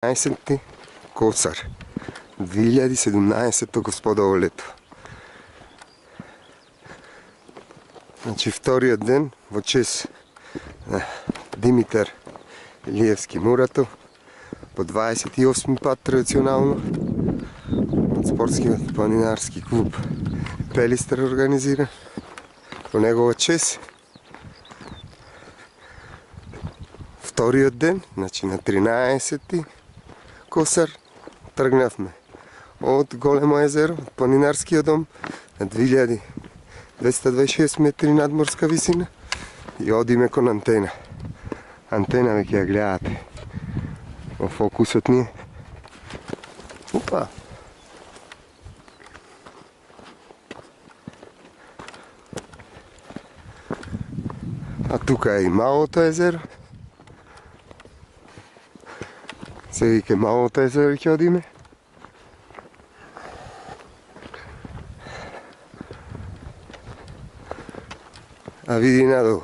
15. Косар 2017 господово лето. Значи вторият ден во чест на Димитар Илиевски Мурато по 28 пат традиционално от спортскиот планинарски клуб Пелистър организира по негова чест. Вториот ден, значи на 13. Косар, тргнавме од Големо езеро, од планинарскиот дом на 2226 метри надморска висина и одиме кон Антена. Антена веќе ја гледате во фокусот ни. Опа! А тука е и малото езеро. Се вика малото езеро ќе одиме. А види надолу.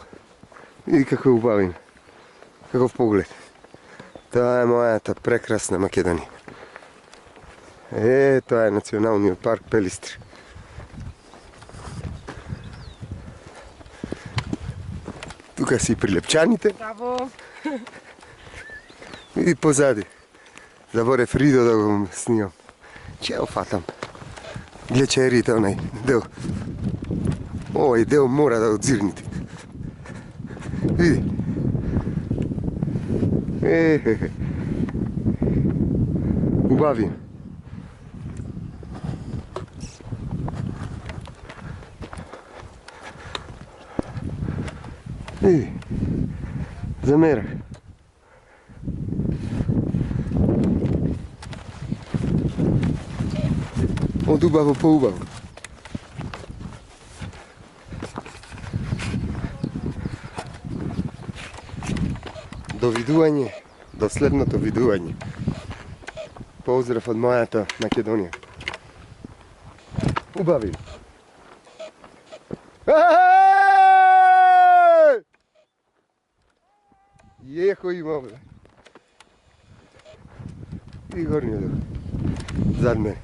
Види како е убавина. Каков поглед. Тоа е мојата прекрасна Македонија. Тоа е националниот парк Пелистър. Тука си прилепчаните. Браво! Види позади. Заборев Ридо да го снимам. Че го фатам. Глечерите, онај дел. Овој дел мора да одзирните. Види. Убави. Види. Замерах. Од убаво по убаво. До видување, до следното видување. Поздрав од мојата Македонија. Убави. Ехо има, бе. И горниот дел. Зад мене.